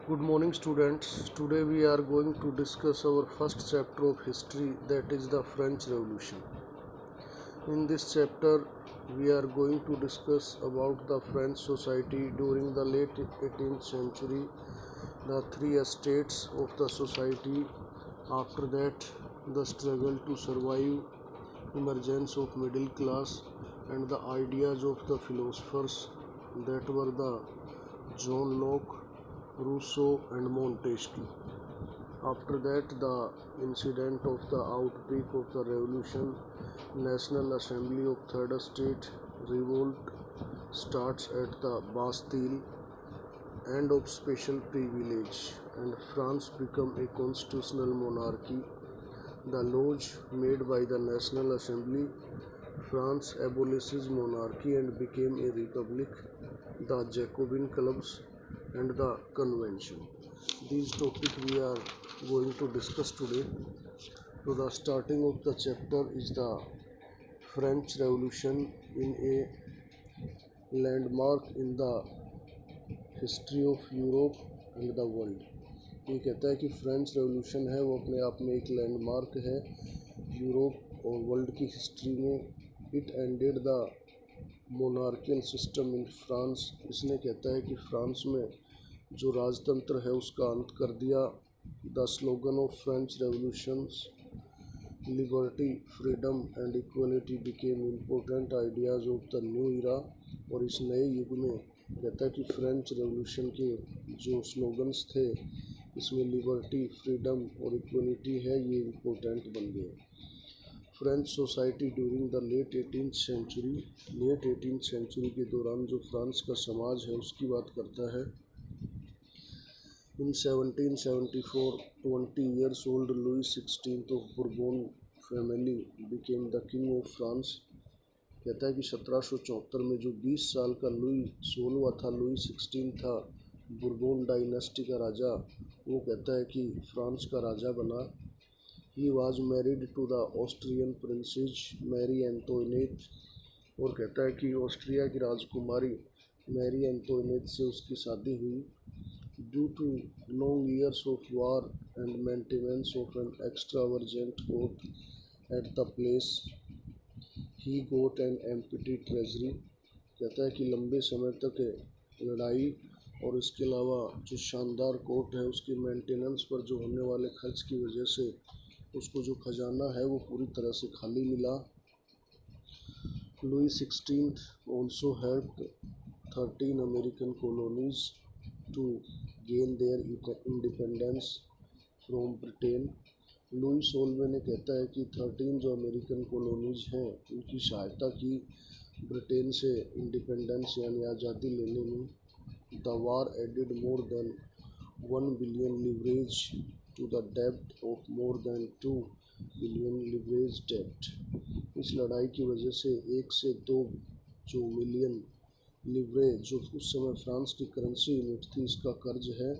Good morning, students. Today we are going to discuss our first chapter of history, that is the French Revolution. In this chapter, we are going to discuss about the French society during the late 18th century, the three estates of the society, after that the struggle to survive, emergence of middle class, and the ideas of the philosophers that were the John Locke, Rousseau and Montesquieu. After that, the incident of the outbreak of the revolution, National Assembly of Third Estate, revolt starts at the Bastille, end of special privilege, and France become a constitutional monarchy. The laws made by the National Assembly, France abolishes monarchy and became a republic, the Jacobin clubs and the convention. These topics we are going to discuss today. So the starting of the chapter is the French Revolution in a landmark in the history of Europe and the world. ये कहता है कि French revolution है वो अपने आप में एक लैंडमार्क है यूरोप और वर्ल्ड की हिस्ट्री में. It ended the monarchial system in France. इसने कहता है कि फ्रांस में जो राजतंत्र है उसका अंत कर दिया. The slogan of French revolutions liberty, freedom and equality became important ideas of the new era. और इस नए युग में कहता है कि फ्रेंच रेवोल्यूशन के जो स्लोगन्स थे इसमें लिबर्टी, फ्रीडम और इक्वलिटी है, ये इम्पोर्टेंट बन गए. French society during the late 18th century के दौरान जो फ्रांस का समाज है उसकी बात करता है. In 1774, 20 years old Louis XVI of Bourbon family became the king of France. कहता है कि 1774 में जो 20 साल का लुई 16वां था, लुई 16 था, बुरबोन डायनेस्टी का राजा, वो कहता है कि फ्रांस का राजा बना. He was married to the Austrian princess Marie Antoinette. और कहता है कि ऑस्ट्रिया की राजकुमारी मैरी एंटोइनेट से उसकी शादी हुई. Due to long years of war and maintenance of an extravagant court at the place he got an empty treasury. कहता है कि लंबे समय तक लड़ाई और इसके अलावा जो शानदार कोर्ट है उसकी मेंटेनेंस पर जो होने वाले खर्च की वजह से उसको जो खजाना है वो पूरी तरह से खाली मिला. Louis 16 also helped 13 American colonies to gain their independence from Britain. Louis 16 ने कहता है कि 13 जो अमेरिकन कॉलोनीज हैं उनकी सहायता की ब्रिटेन से इंडिपेंडेंस यानी आज़ादी लेने में. The war added more than 1 billion leverage to the डेब्ट of more than 2 billion leverage डेब्ट. इस लड़ाई की वजह से 1 से 2 जो मिलियन लिवरे, जो उस समय फ्रांस की करेंसी यूनिट थी, इसका कर्ज है.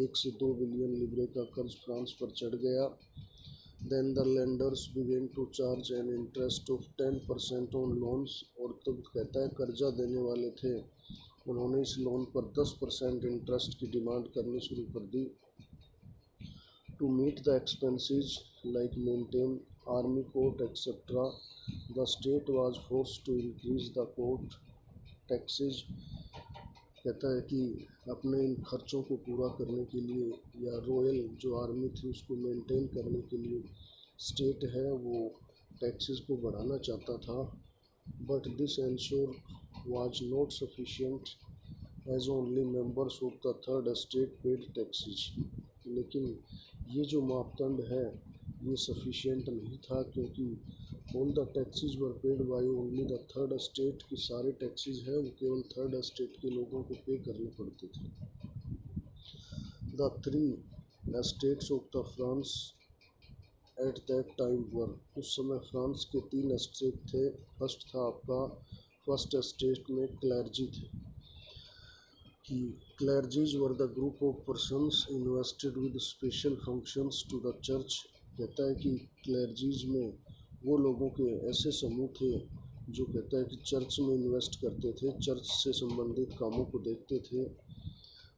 1 से 2 बिलियन लिवरे का कर्ज फ्रांस पर चढ़ गया. Then the lenders began to charge an interest of 10% on loans. और तब कहता है कर्जा देने वाले थे उन्होंने इस लोन पर 10% इंटरेस्ट की डिमांड करनी शुरू कर दी. To meet the expenses like maintain army court etc. the state was forced to increase the court taxes. कहता है कि अपने इन खर्चों को पूरा करने के लिए या रॉयल जो आर्मी थी उसको मेंटेन करने के लिए स्टेट है वो टैक्सेस को बढ़ाना चाहता था. But this ensure was not sufficient as only members of the third estate paid taxes. लेकिन ये जो मापदंड है ये सफिशिएंट नहीं था क्योंकि all the taxes were paid by only the third estate. की सारे टैक्सेस हैं वो केवल थर्ड एस्टेट के लोगों को पे करने पड़ते थे. The three estates of the France at that time were. उस समय फ्रांस के 3 एस्टेट थे. फर्स्ट था आपका फर्स्ट एस्टेट में क्लर्जी थे. कि clergies were the group of persons invested with special functions to the church. कहता है कि क्लर्जीज में वो लोगों के ऐसे समूह थे जो कहता है कि चर्च में इन्वेस्ट करते थे, चर्च से संबंधित कामों को देखते थे.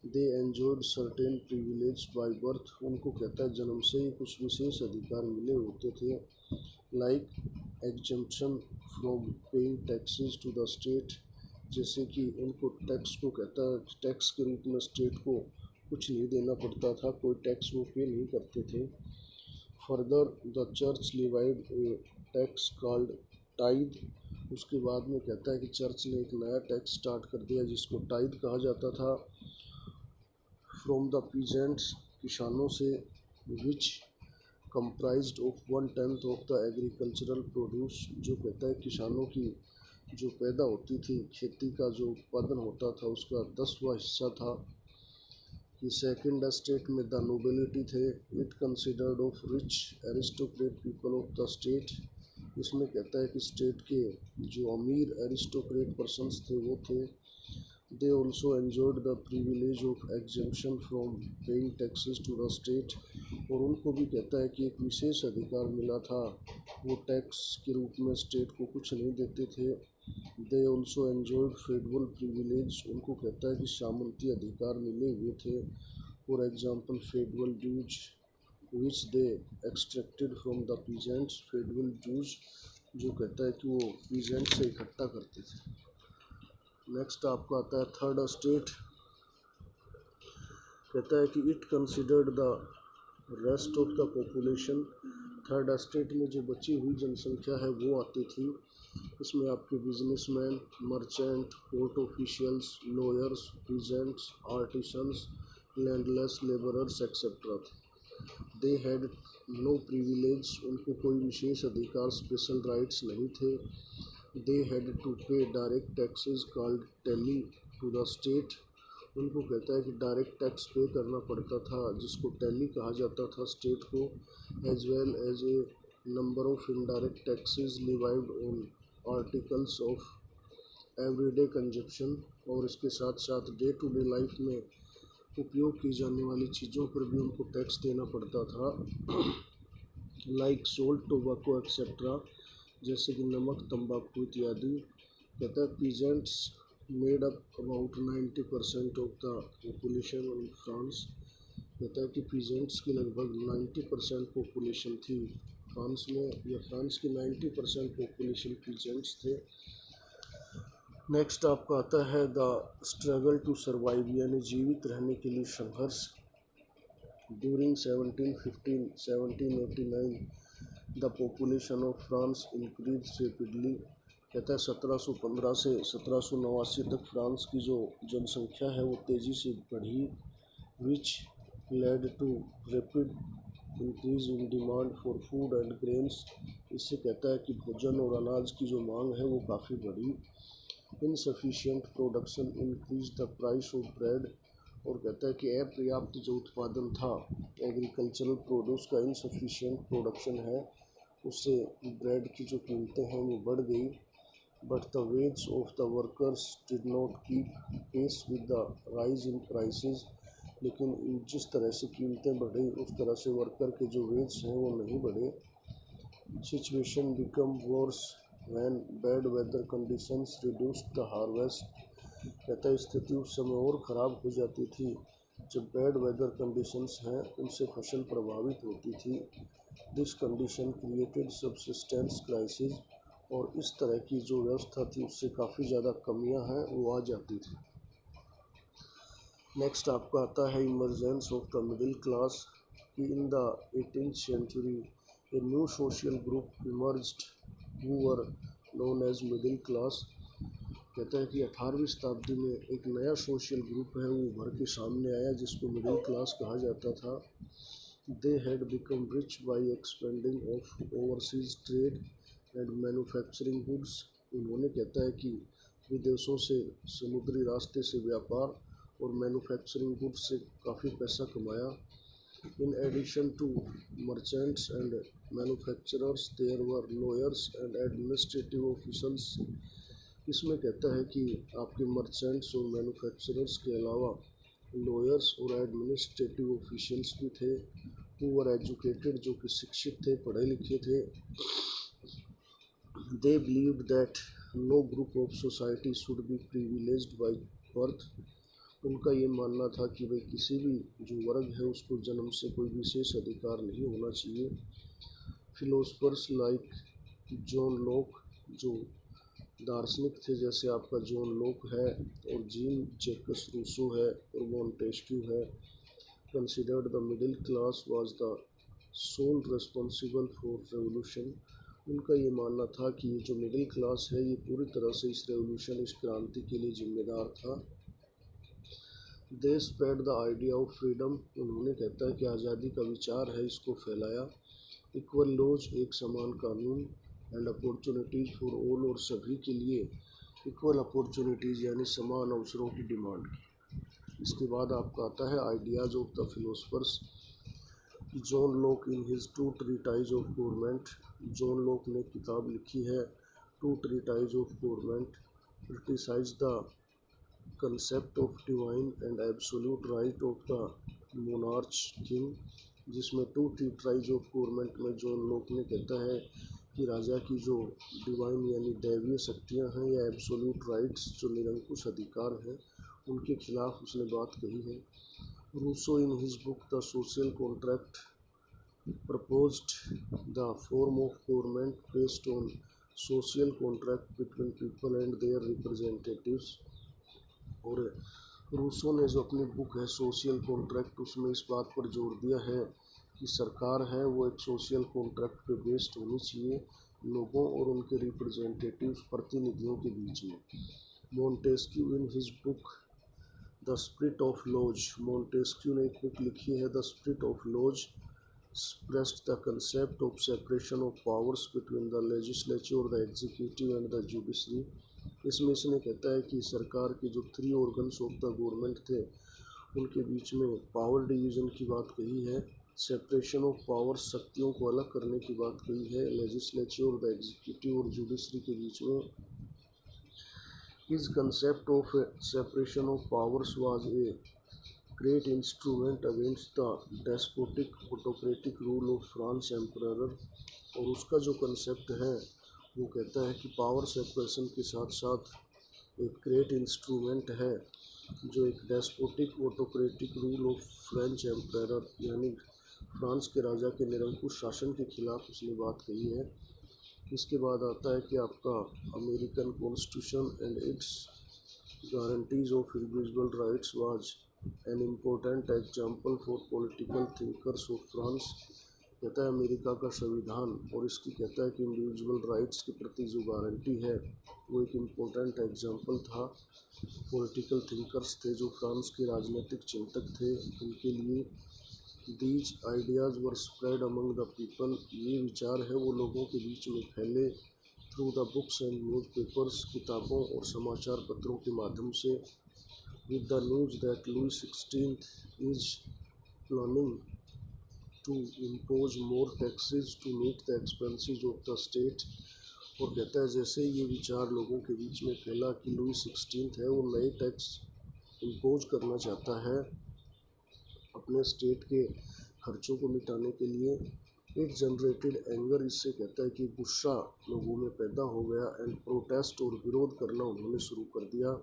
They enjoyed certain privilege by birth, उनको कहता है जन्म से ही कुछ विशेष अधिकार मिले होते थे, like exemption from paying taxes to the state, जैसे कि उनको टैक्स को कहता है टैक्स के रूप में स्टेट को कुछ नहीं देना पड़ता था, कोई टैक्स वो पे नहीं करते थे। Further the church levied A tax called tide, उसके बाद में कहता है कि चर्च ने एक नया टैक्स स्टार्ट कर दिया जिसको टाइद कहा जाता था, फ्रॉम द पीजेंट्स, किसानों से, which comprised of 1/10 of the agricultural produce, जो कहता है किसानों की जो पैदा होती थी, खेती का जो उत्पादन होता था उसका 10वां हिस्सा था। कि सेकंड स्टेट में द नोबिलिटी थे, it considered of rich aristocrat people of the state, इसमें कहता है कि स्टेट के जो अमीर एरिस्टोक्रेट पर्सन्स थे वो थे। They also enjoyed the privilege of exemption from paying taxes to the state, और उनको भी कहता है कि एक विशेष अधिकार मिला था, वो टैक्स के रूप में स्टेट को कुछ नहीं देते थे। They also enjoyed federal privilege, उनको कहता है कि सामंती अधिकार मिले हुए थे, for example federal dues which they extracted from the peasants, federal dues जो कहता है कि वो पीजेंट से इकट्ठा करते थे। नेक्स्ट आपका आता है थर्ड स्टेट, कहता है कि it considered the rest of the population, third state में जो बची हुई जनसंख्या है वो आती थी, इसमें आपके businessman, merchant, port officials, lawyers, peasants, artisans, landless labourers etcetera थे। दे हैड नो प्रिविलेज, उनको कोई विशेष अधिकार स्पेशल राइट्स नहीं थे। They had to pay direct taxes called tally to the state, उनको कहता है कि डायरेक्ट टैक्स पे करना पड़ता था जिसको टैली कहा जाता था स्टेट को, as well as a number of indirect taxes levied on articles of everyday consumption, और इसके साथ साथ डे टू डे लाइफ में उपयोग की जाने वाली चीज़ों पर भी उनको टैक्स देना पड़ता था, लाइक सोल्ट, टोबैको एक्सेट्रा, जैसे कि नमक, तंबाकू इत्यादि। कहता है peasants made up about 90% of the population in France, कहता है कि पीजेंट्स की लगभग 90% पॉपुलेशन थी फ्रांस में, या फ्रांस की 90% पॉपुलेशन पीजेंट्स थे। नेक्स्ट आपका आता है द स्ट्रगल टू सर्वाइव, यानी जीवित रहने के लिए संघर्ष। During 1789 the population of France increase rapidly, कहता है 1715 से 1789 तक फ्रांस की जो जनसंख्या है वो तेज़ी से बढ़ी, which led to rapid increase in demand for food and grains, इससे कहता है कि भोजन और अनाज की जो मांग है वो काफ़ी बढ़ी। Insufficient production increase the price of bread, और कहता है कि अपर्याप्त जो उत्पादन था एग्रीकल्चरल प्रोड्यूस का, इनसफिशिएंट प्रोडक्शन है उससे ब्रेड की जो कीमतें हैं वो बढ़ गई। But the wage of the workers did not keep pace with the rise in prices, लेकिन जिस तरह से कीमतें बढ़ी उस तरह से वर्कर के जो वेज हैं वो नहीं बढ़े। Situation become worse when bad weather conditions reduced the harvest, कहता है स्थिति उस समय और ख़राब हो जाती थी जब बैड वेदर कंडीशंस हैं उनसे फसल प्रभावित होती थी। This condition created subsistence crisis, और इस तरह की जो व्यवस्था थी उससे काफ़ी ज़्यादा कमियां हैं वो आ जाती थी। नेक्स्ट आपका आता है emergence of the middle class, कि in the 18th century a new social group emerged who were known as middle class, कहता है कि 18वीं शताब्दी में एक नया सोशल ग्रुप है वो उभर के सामने आया जिसको मिडिल क्लास कहा जाता था। They had become rich by expanding of overseas trade and manufacturing goods, उन्होंने कहता है कि विदेशों से समुद्री रास्ते से व्यापार और मैन्युफैक्चरिंग गुड्स से काफ़ी पैसा कमाया। In addition to merchants and manufacturers there were lawyers and administrative officers, इसमें कहता है कि आपके मर्चेंट्स और मैन्युफैक्चरर्स के अलावा लॉयर्स और एडमिनिस्ट्रेटिव ऑफिशियल्स भी थे, हु वर एजुकेटेड, जो कि शिक्षित थे, पढ़े लिखे थे। They believed that no group of society should be privileged by birth, उनका ये मानना था कि भाई किसी भी जो वर्ग है उसको जन्म से कोई विशेष अधिकार नहीं होना चाहिए। फिलोसफर्स लाइक जॉन लॉक, जो दार्शनिक थे जैसे आपका जॉन लॉक है और जीन जैकस रूसो है और मॉन्टेस्क्यू है, considered the middle class was the sole responsible for revolution. उनका ये मानना था कि ये जो मिडिल क्लास है ये पूरी तरह से इस रेवोल्यूशन, इस क्रांति के लिए जिम्मेदार था। They spread the idea of freedom, उन्होंने कहता है कि आज़ादी का विचार है इसको फैलाया। इक्वल लॉज, एक समान कानून, एंड अपॉर्चुनिटीज़ फॉर ऑल, और सभी के लिए इक्वल अपॉर्चुनिटीज़ यानी समान अवसरों की डिमांड की। इसके बाद आपका आता है ideas of the philosophers. John Locke in his two treatise of government, John Locke ने किताब लिखी है two treatise of government, criticise the concept of divine and absolute right of the monarch king, जिसमें टू ट्रीटाइज ऑफ गवर्नमेंट में John Locke ने कहता है कि राजा की जो डिवाइन यानी दैवीय शक्तियाँ हैं या एब्सोल्यूट राइट्स जो निरंकुश अधिकार हैं उनके खिलाफ उसने बात कही है। Rousseau in his book the social contract proposed the form of government based on social contract between people and their representatives। और रूसो ने जो अपनी बुक है सोशल कॉन्ट्रैक्ट, उसमें इस बात पर जोर दिया है कि सरकार है वो एक सोशल कॉन्ट्रैक्ट पे बेस्ड होनी चाहिए लोगों और उनके रिप्रेजेंटेटिव्स प्रतिनिधियों के बीच में। Montesquieu in his book the spirit of laws, Montesquieu ने एक बुक लिखी है the spirit of laws, expressed the concept of separation of powers between the legislature, the executive and the judiciary। इसमें इसने कहता है कि सरकार के जो 3 ऑर्गन्स ऑफ द गवर्नमेंट थे उनके बीच में पावर डिवीज़न की बात कही है, सेपरेशन ऑफ पावर शक्तियों को अलग करने की बात कही है, लेजिस्लेचर, द एग्जीक्यूटिव और जुडिशरी के बीच में। इस concept of separation of powers was a great instrument against the despotic autocratic rule of France emperor। और उसका जो कंसेप्ट है वो कहता है कि पावर सेपरेशन के साथ साथ एक ग्रेट इंस्ट्रूमेंट है जो एक despotic autocratic rule of French empire यानी फ्रांस के राजा के निरंकुश शासन के खिलाफ उसने बात कही है। इसके बाद आता है कि आपका American constitution and it's guarantees of individual rights was an important example for political thinkers of France. कहता है अमेरिका का संविधान और इसकी कहता है कि इंडिविजुअल राइट्स के प्रति जो गारंटी है वो एक इम्पोर्टेंट एग्जाम्पल था। पॉलिटिकल थिंकर्स थे जो फ्रांस के राजनीतिक चिंतक थे उनके लिए। These ideas were spread among the people, ये विचार है वो लोगों के बीच में फैले through the books and newspapers, किताबों और समाचार पत्रों के माध्यम से। with the news that Louis XVI is planning to impose more taxes to meet the expenses of the state। और कहता है जैसे ये विचार लोगों के बीच में फैला कि लुई 16 है वो नए टैक्स इम्पोज करना चाहता है अपने स्टेट के खर्चों को मिटाने के लिए। इट जनरेटेड एंगर, इससे कहता है कि गुस्सा लोगों में पैदा हो गया एंड प्रोटेस्ट और विरोध करना उन्होंने शुरू कर दिया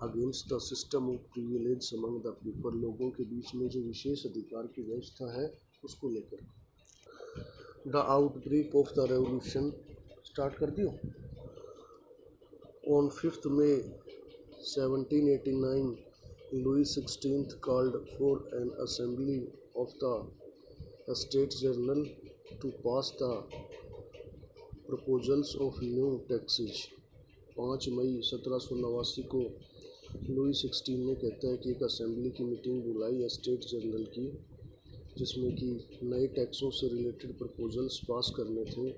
against the system of privilege among the people, लोगों के बीच में जो विशेष अधिकार की व्यवस्था है उसको लेकर। The outbreak of the revolution, start कर दियो। On 5 May 1789 Louis XVI called for an assembly of the States General to pass the proposals of new taxes। 5 May 1789 को लुई 16 ने कहता है कि एक असेंबली की मीटिंग बुलाई स्टेट जनरल की जिसमें कि नए टैक्सों से रिलेटेड प्रपोजल्स पास करने थे।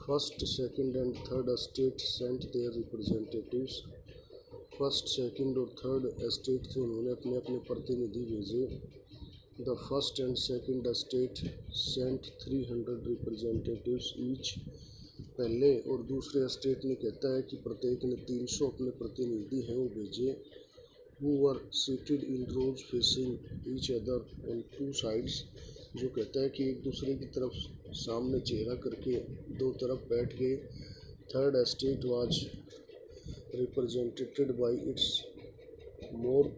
First, second and third state sent their representatives, first, second और थर्ड स्टेट थे उन्होंने अपने अपने प्रतिनिधि भेजे। The first and second state sent 300 representatives each, पहले और दूसरे स्टेट ने कहता है कि प्रत्येक ने 300 अपने प्रतिनिधि हैं वो भेजे। वो were seated in rows facing each other on 2 sides, जो कहता है कि एक दूसरे की तरफ सामने चेहरा करके 2 तरफ बैठ गए। Third state was represented by it's more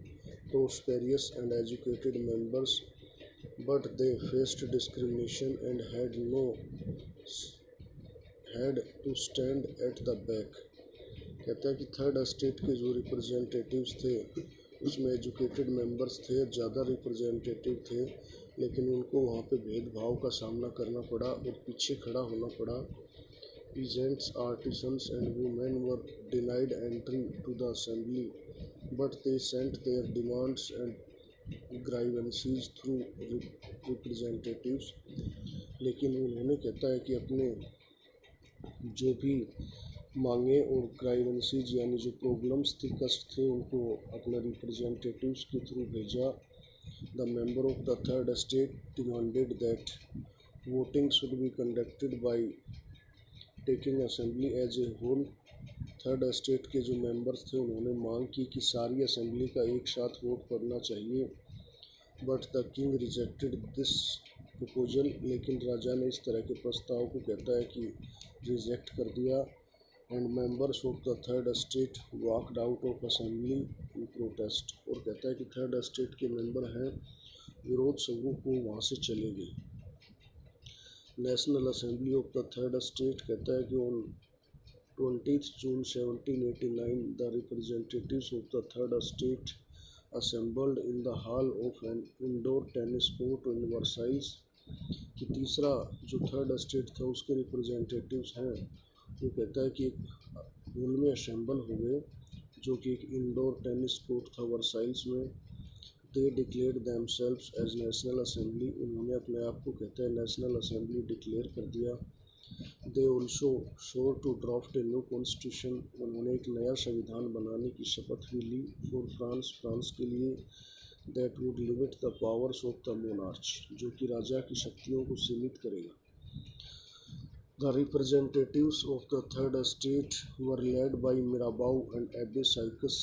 prosperous and educated members, but they faced discrimination and had to stand at the back। कहता है कि थर्ड स्टेट के जो रिप्रेजेंटेटिव्स थे उसमें एजुकेटेड मेंबर्स थे, ज़्यादा रिप्रेजेंटेटिव थे, लेकिन उनको वहाँ पे भेदभाव का सामना करना पड़ा और पीछे खड़ा होना पड़ा। Peasants, artisans and women were denied entry to the assembly, but they sent their demands and grievances through representatives. लेकिन उन्होंने कहता है कि अपने जो भी मांगे और ग्राइवेंसीज यानी जो प्रॉब्लम्स थी, कष्ट थे, उनको अपने रिप्रेजेंटेटिव्स के थ्रू भेजा। The member of the third state demanded that voting should be conducted by taking assembly as a whole. Third state के जो मेंबर्स थे उन्होंने मांग की कि सारी असेंबली का एक साथ वोट पड़ना चाहिए, but the king rejected this proposal. लेकिन राजा ने इस तरह के प्रस्ताव को कहता है कि रिजेक्ट कर दिया। And members of the third state walked out of assembly in protest. और कहता है कि थर्ड स्टेट के मेंबर हैं विरोध स्वरूप वो वहाँ से चले गए। National assembly of the third state कहता है कि on 20 June 1789 the representatives of the third state assembled in the hall of an indoor tennis court in Versailles। कि तीसरा जो थर्ड स्टेट था उसके रिप्रेजेंटेटिव्स हैं वो कहता है कि एक हॉल में असेंबल हो गए जो कि एक इंडोर टेनिस कोर्ट था वर्साइल्स में। They declared themselves as national assembly. उन्होंने अपने आप को कहता है नेशनल असेंबली डिक्लेयर कर दिया। They also sure to draft a new constitution. उन्होंने एक नया संविधान बनाने की शपथ भी ली फॉर फ्रांस के लिए। That would limit the powers of the monarch, जो कि राजा की शक्तियों को सीमित करेगा। The representatives of the third state were led by Mirabeau and Abbe साइकस।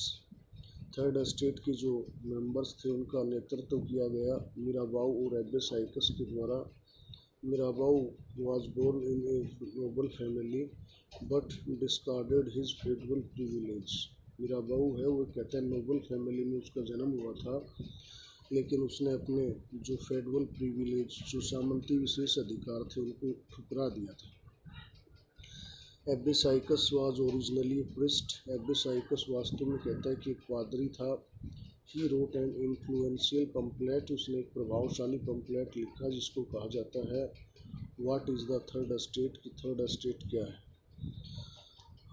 थर्ड स्टेट के जो मेंबर्स थे उनका नेतृत्व किया गया मिराबाउ और एबे साइकस के द्वारा। Mirabeau was born in a noble family but discarded his feudal privilege। मिराबाऊ है वो कहते हैं नोबल फैमिली में उसका जन्म हुआ था, लेकिन उसने अपने जो फेडरल प्रिविलेज जो सामंती विशेष अधिकार थे उनको ठुकरा दिया था। Abbe Sieyes was originally priest. Abbe Sieyes वास्तव में कहता है कि एक पादरी था। He wrote an influential pamphlet. उसने एक प्रभावशाली पम्पलेट लिखा जिसको कहा जाता है what is the third state, कि थर्ड स्टेट क्या है।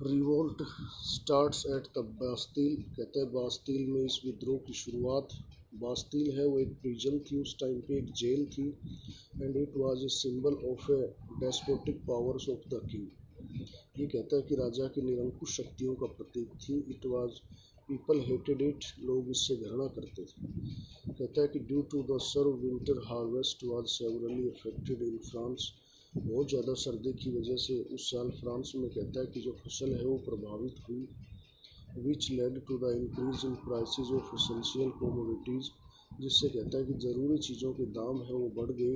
Revolt starts at the Bastille. कहते हैं बास्तिल में इस विद्रोह की शुरुआत। बास्तिल है वो एक प्रिजन थी, उस टाइम पे एक जेल थी। And it was a symbol of A despotic powers of the king. ये कहता है कि राजा की निरंकुश शक्तियों का प्रतीक थी। It was people hated it. लोग इससे घृणा करते थे। कहता है कि due to the severe winter harvest was severely affected in France. बहुत ज़्यादा सर्दी की वजह से उस साल फ्रांस में कहता है कि जो फसल है वो प्रभावित हुई। Which led to the increase in prices of essential commodities. जिससे कहता है कि ज़रूरी चीज़ों के दाम है वो बढ़ गए।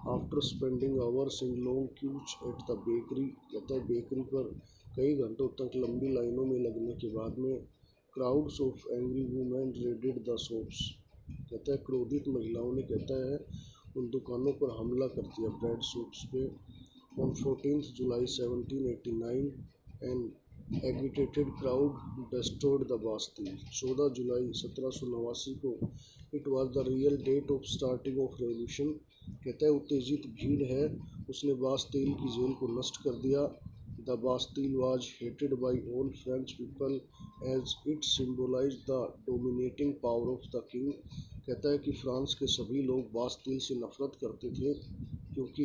After spending hours in long queues at the bakery. कहता है बेकरी पर कई घंटों तक लंबी लाइनों में लगने के बाद में crowds of angry women raided the shops. कहता है क्रोधित महिलाओं ने कहता है उन दुकानों पर हमला कर दिया, ब्रेड शॉप्स पे। On 14 July 1789 an agitated crowd destroyed the Bastille. 14 जुलाई 1789 को it was the real date of starting of revolution. कहता है उत्तेजित भीड़ है उसने बास्तिल की जेल को नष्ट कर दिया। The Bastille was hated by all French people as it symbolized the dominating power of the king. कहता है कि फ्रांस के सभी लोग बास्तिल से नफरत करते थे क्योंकि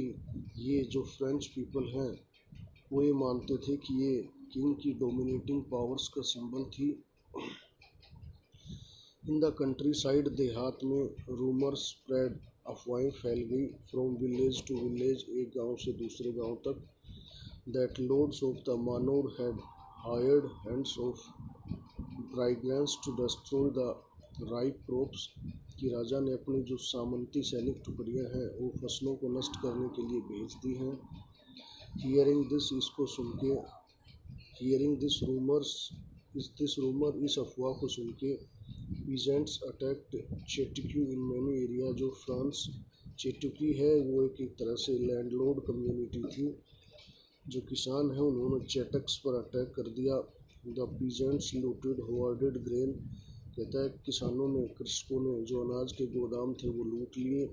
ये जो फ्रेंच पीपल हैं वो ये मानते थे कि ये किंग की डोमिनेटिंग पावर्स का सिंबल थी। इन द कंट्री साइड देहात में रूमर्स स्प्रेड। अफवाहें फैल गई फ्रॉम विलेज टू विलेज, एक गांव से दूसरे गांव तक। That lords of the manor had hired hands of brigands to destroy the ripe crops. कि राजा ने अपनी जो सामंती सैनिक टुकड़ियां हैं वो फसलों को नष्ट करने के लिए भेज दी हैं। हियरिंग दिस, इसको सुन के हियरिंग दिस रूमर, इस अफवाह को सुन के peasants attacked chateaux in many area. जो फ्रांस चेटिक्यू है वो एक तरह से लैंडलॉर्ड कम्युनिटी थी। जो किसान हैं उन्होंने चेटक्स पर अटैक कर दिया। The peasants looted hoarded grain. कहता है किसानों ने, कृषकों ने जो अनाज के गोदाम थे वो लूट लिए।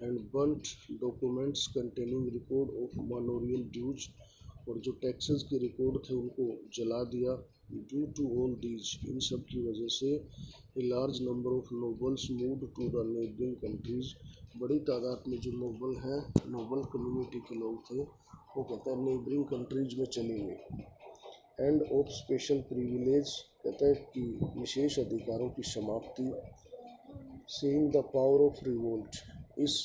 And burnt documents containing record of manorial dues. और जो टैक्सेस के रिकॉर्ड थे उनको जला दिया। ड्यू टू ऑल दीज, इन सब की वजह से a large number of nobles moved to the neighbouring countries. बड़ी तादाद में जो नोबल हैं, नोबल कम्युनिटी के लोग थे, वो कहता है नेबरिंग कंट्रीज में चले गए। एंड ऑफ स्पेशल प्रिविलेज, कहता है कि विशेष अधिकारों की समाप्ति। Seeing the power of revolt, इस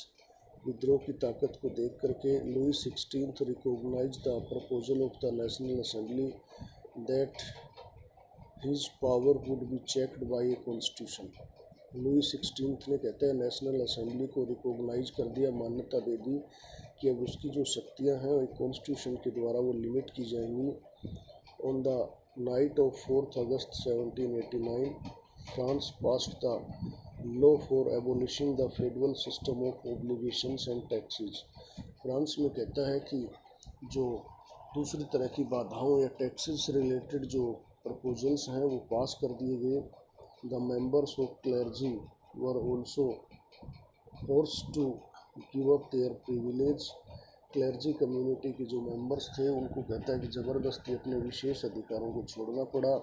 विद्रोह की ताकत को देख करके Louis 16 recognise the proposal of the national assembly that his power would be checked by a constitution. Louis 16 ने, कहते हैं, नेशनल असेंबली को रिकॉग्नाइज कर दिया, मान्यता दे दी कि अब उसकी जो शक्तियां हैं एक कॉन्स्टिट्यूशन के द्वारा वो लिमिट की जाएंगी। On the night of 4 August 1789 France passed the law for abolishing the federal system of obligations and taxes. France में कहता है कि जो दूसरी तरह की बाधाओं या टैक्सेस से रिलेटेड जो प्रपोजल्स हैं वो पास कर दिए गए। The members of clergy were also forced to give up their privilege. Clergy community के जो मेंबर्स थे उनको, कहता है कि ज़बरदस्ती अपने विशेष अधिकारों को छोड़ना पड़ा।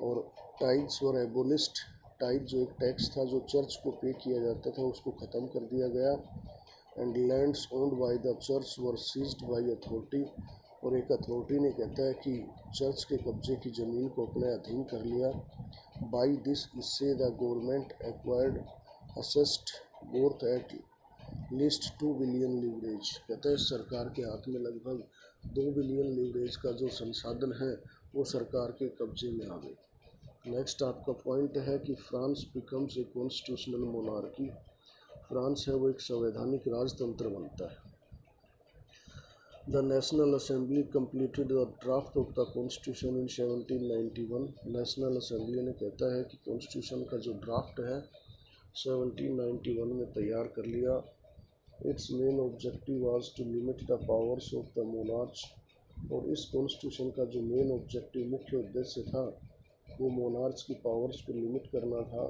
और टाइट्स वर एबोलिस्ड। टाइट जो एक टैक्स था जो चर्च को पे किया जाता था उसको ख़त्म कर दिया गया। And lands owned by the church were seized by authority. और एक अथॉरिटी ने, कहता है कि चर्च के कब्जे की ज़मीन को अपने अधीन कर लिया। बाई दिस, इससे the government acquired assets worth at least 2 billion leverage. कहता है सरकार के हाथ में लगभग 2 बिलियन लीवरेज का जो संसाधन है वो सरकार के कब्जे में आ गए। नेक्स्ट आपका पॉइंट है कि France becomes a constitutional monarchy. France है वो एक संवैधानिक राजतंत्र बनता है। The national assembly completed the draft of the constitution in 1791। National assembly ने, कहता है कि कॉन्स्टिट्यूशन का जो ड्राफ्ट है 1791 में तैयार कर लिया। Its main objective was to limit the powers of the monarch. और इस कॉन्स्टिट्यूशन का जो मेन ऑब्जेक्टिव, मुख्य उद्देश्य था, वो मोनार्च की पावर्स को लिमिट करना था।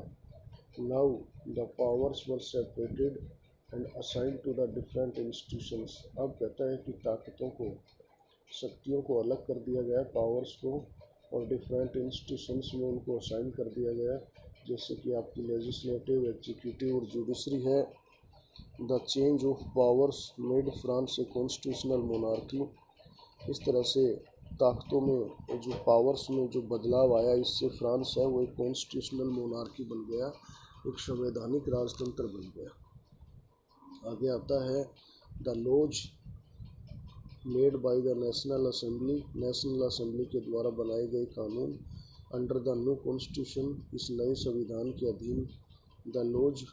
Now the powers were separated and assigned to the different institutions. अब कहता है कि ताकतों को, शक्तियों को अलग कर दिया गया, पावर्स को, और डिफरेंट इंस्टीट्यूशंस में उनको असाइन कर दिया गया, जैसे कि आपकी लेजिस्लेटिव, एग्जीक्यूटिव और जुडिशरी है। The change of powers made France a constitutional monarchy. इस तरह से ताकतों में, जो पावर्स में जो बदलाव आया, इससे फ्रांस है वो एक कॉन्स्टिट्यूशनल मोनार्की बन गया, एक संवैधानिक राजतंत्र बन गया। आगे आता है the laws made by the national assembly. National assembly के द्वारा बनाए गए कानून। अंडर द न्यू कॉन्स्टिट्यूशन, इस नए संविधान के अधीन। The laws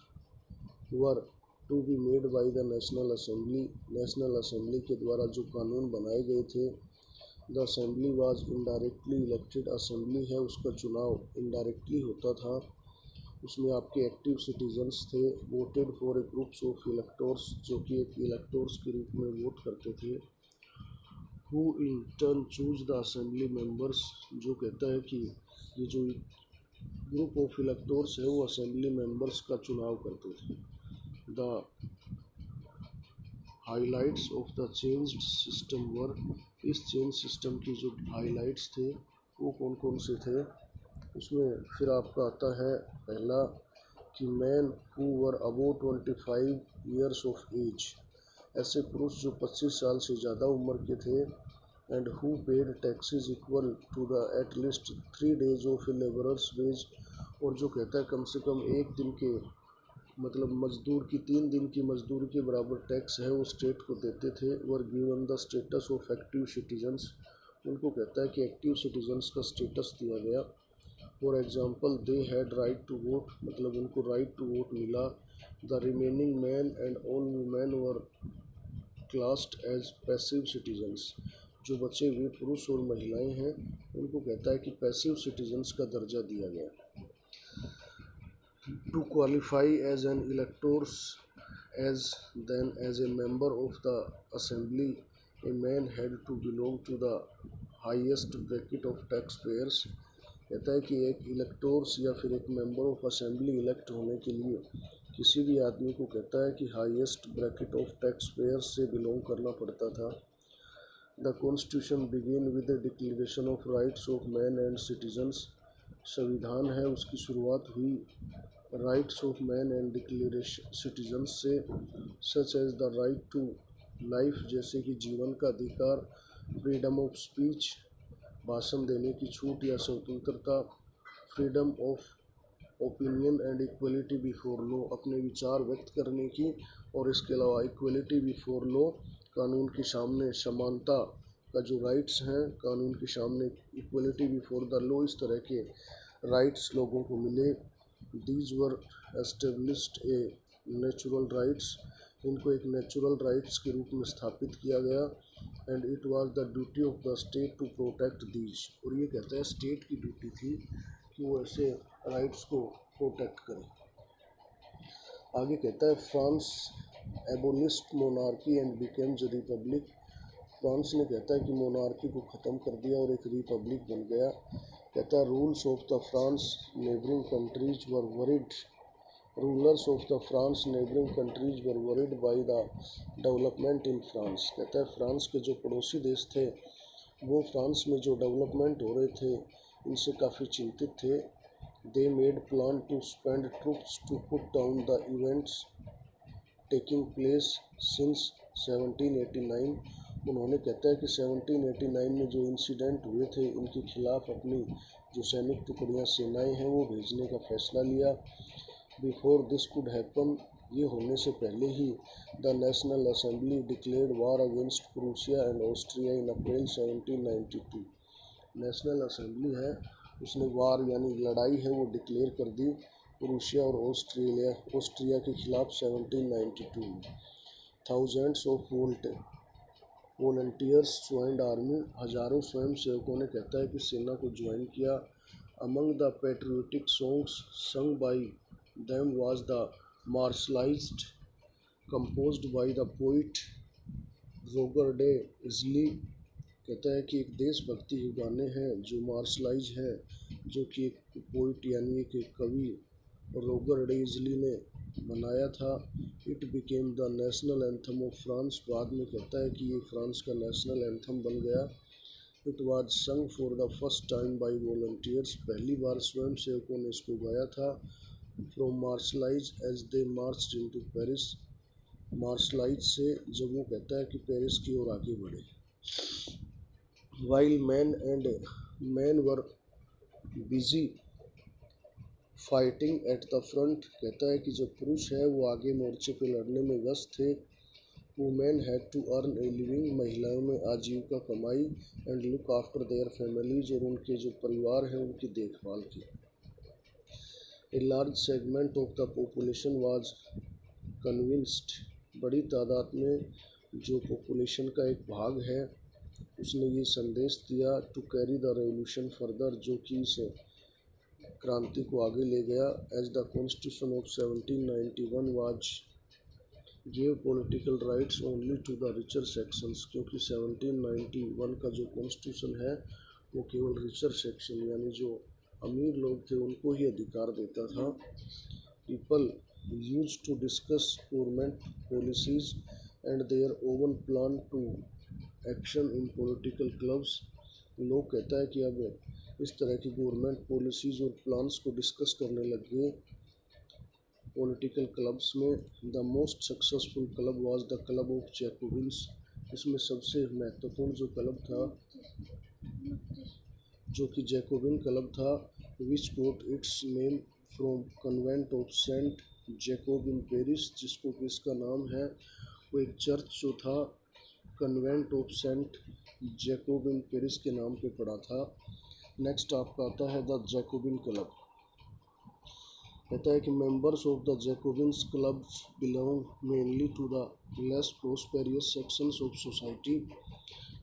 were to be made by the national assembly. National assembly के द्वारा जो कानून बनाए गए थे। The assembly was indirectly elected. Assembly है उसका चुनाव इनडायरेक्टली होता था। उसमें आपके एक्टिव सिटीजन्स थे। Voted for a groups of electors, जो कि एक इलेक्टोर्स के रूप में वोट करते थे। Who in turn choose the assembly members, जो कहता है कि ये जो ग्रुप ऑफ इलेक्टोर्स है वो असेंबली मेंबर्स का चुनाव करते थे। The highlights of the changed system were, इस चेंज सिस्टम की जो हाइलाइट्स थे वो कौन कौन से थे। उसमें फिर आपका आता है पहला कि man who were above 25 years of age, ऐसे पुरुष जो 25 साल से ज़्यादा उम्र के थे। And who paid taxes equal to the at least 3 days of a labourers wage, और जो कहता है कम से कम एक दिन के, मतलब मजदूर की 3 दिन की मजदूरी के बराबर टैक्स है वो स्टेट को देते थे। Were given the status of active citizens, उनको कहता है कि एक्टिव सिटीजन्स का स्टेटस दिया गया। For example they had right to vote, मतलब उनको राइट टू वोट मिला। The remaining man and all women were classed as passive citizens, जो बचे हुए पुरुष और महिलाएं हैं उनको कहता है कि पैसिव सिटीजन्स का दर्जा दिया गया। To qualify as an elector as a member of the assembly, a man had to belong to the highest bracket of taxpayers। कहता है कि एक इलेक्टोर्स या फिर एक मेंबर ऑफ असेंबली इलेक्ट होने के लिए किसी भी आदमी को कहता है कि highest bracket of tax payers से बिलोंग करना पड़ता था। The constitution begin with the declaration of rights of man and citizens. संविधान है उसकी शुरुआत हुई rights of man and declaration citizens से, such as the right to life जैसे कि जीवन का अधिकार, फ्रीडम ऑफ स्पीच भाषण देने की छूट या स्वतंत्रता, freedom of opinion and equality before law अपने विचार व्यक्त करने की, और इसके अलावा इक्वलिटी बिफोर लॉ कानून के सामने समानता का जो राइट्स हैं कानून के सामने, इक्वलिटी बिफोर द लॉ, इस तरह के राइट्स लोगों को मिले। These were established a natural rights, इनको एक नेचुरल राइट्स के रूप में स्थापित किया गया। And it was the duty of the state to protect these, और ये कहता है स्टेट की ड्यूटी थी कि वो ऐसे राइट्स को प्रोटेक्ट करे। आगे कहता है France एबोलिश्ड monarchy and became a Republic. France ने कहता है कि मोनार्की को ख़त्म कर दिया और एक रिपब्लिक बन गया। कहता है rules of the France neighbouring countries were worried, rulers of the France neighbouring countries were worried by the development in France. कहता है फ्रांस के जो पड़ोसी देश थे वो फ्रांस में जो डेवलपमेंट हो रहे थे इनसे काफ़ी चिंतित थे। They made plan to spend troops to put down the events taking place since 1789। उन्होंने कहता है कि 1789 में जो इंसिडेंट हुए थे इनके खिलाफ अपनी जो सैनिक टुकड़ियाँ सेनाएं हैं वो भेजने का फैसला लिया। बिफोर दिस कुड हैपन, ये होने से पहले ही the national assembly declared war against Prussia and Austria in April 1792। National assembly है उसने वार यानी लड़ाई है वो डिक्लेयर कर दी प्रूसिया और ऑस्ट्रिया के खिलाफ 1792 में। Thousands of volunteers joined army, हज़ारों स्वयं सेवकों ने कहता है कि सेना को ज्वाइन किया। Among the patriotic songs sung by them was the Marseillaise composed by the poet Roget de Lisle. कहता है कि एक देशभक्ति के गाने हैं जो मार्शलाइज है जो कि एक पोइट यानी एक कवि रोगर डे इजली ने बनाया था। It became the national anthem of France, बाद में कहता है कि ये फ्रांस का नेशनल एंथम बन गया। It was sung for the first time by volunteers, पहली बार स्वयं सेवकों ने इसको गाया था। From Marseilles as they marched into Paris, Marseilles से जब वो कहता है कि पेरिस की ओर आगे बढ़े। While man were busy fighting at the front, कहता है कि जो पुरुष है वो आगे मोर्चे पे लड़ने में व्यस्त थे। Women had to earn a living, महिलाओं ने आजीविका कमाई। And look after their families, और उनके जो परिवार हैं उनकी देखभाल की। A large segment of the population was convinced, बड़ी तादाद में जो पॉपुलेशन का एक भाग है उसने ये संदेश दिया to carry the revolution further, जो कि इस क्रांति को आगे ले गया। As the constitution of 1791 was give political rights only to the richer sections, क्योंकि 1791 का जो कॉन्स्टिट्यूशन है वो केवल रिचर सेक्शन यानी जो अमीर लोग थे उनको ही अधिकार देता था। People use to discuss government policies and their own plan to action in political clubs. लोग कहता है कि अब इस तरह की गवर्नमेंट पॉलिसीज़ और प्लान्स को डिस्कस करने लग गए पॉलिटिकल क्लब्स में। The most successful club was the club of Jacobins, इसमें सबसे महत्वपूर्ण जो क्लब था जो कि जैकोबिन क्लब था। Which got its name from convent of Saint Jacob in Paris, जिसको कि इसका नाम है वो एक चर्च जो था convent of Saint Jacob in Paris के नाम पे पड़ा था। नेक्स्ट आपका आता है द जैकोबिन क्लब। कहता है कि members of the Jacobins clubs belong mainly to the less prosperous sections of society,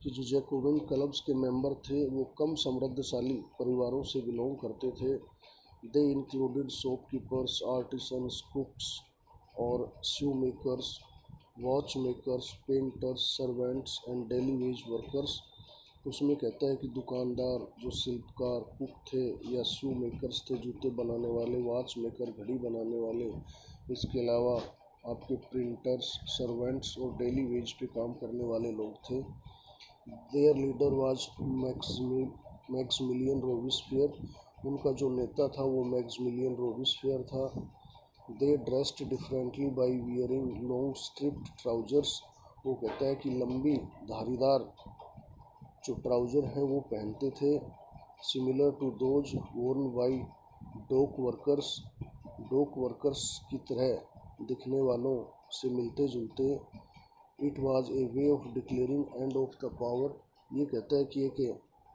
कि जो जैकोबिन क्लब्स के मेंबर थे वो कम समृद्धशाली परिवारों से बिलोंग करते थे। They included shopkeepers, artisans, cooks और shoemakers, watchmakers, painters, servants and daily wage workers। उसमें कहता है कि दुकानदार, जो शिल्पकार, कुक थे या शू मेकर्स थे, जूते बनाने वाले, वॉच मेकर, घड़ी बनाने वाले, इसके अलावा आपके प्रिंटर्स, सर्वेंट्स और डेली वेज पे काम करने वाले लोग थे। Their leader was Maximilian Robespierre. उनका जो नेता था वो मैक्समिलियन रोबिस्फेयर था। They dressed differently by wearing long striped trousers. वो कहता है कि लंबी धारीदार जो ट्राउज़र हैं वो पहनते थे। Similar to those worn by dock workers की तरह दिखने वालों से मिलते जुलते। It was a way of declaring end of the power. ये कहता है कि एक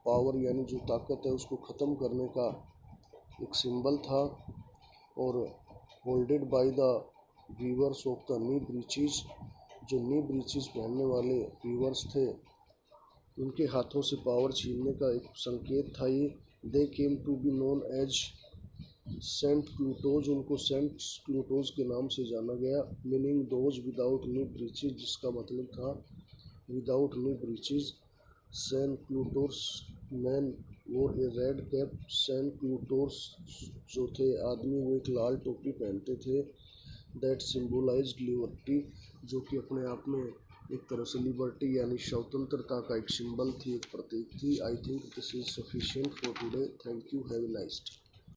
पावर यानी जो ताकत है उसको ख़त्म करने का एक सिंबल था। और holded by the weavers of the knee breeches. जो नी ब्रीचेस पहनने वाले वीवर्स थे उनके हाथों से पावर छीनने का एक संकेत था ये। They came to be known as sans culottes. उनको सेंट क्लूटोज के नाम से जाना गया। Meaning those without knee breeches, जिसका मतलब था without knee breeches. Sans culottes man wore a red cap. Sans culottes जो थे आदमी, वो एक लाल टोपी पहनते थे। दैट सिम्बोलाइज्ड लिबर्टी, जो कि अपने आप में एक तरह से लिबर्टी यानी स्वतंत्रता का एक सिंबल थी, एक प्रतीक थी। I think this is sufficient for today. Thank you, have a nice day.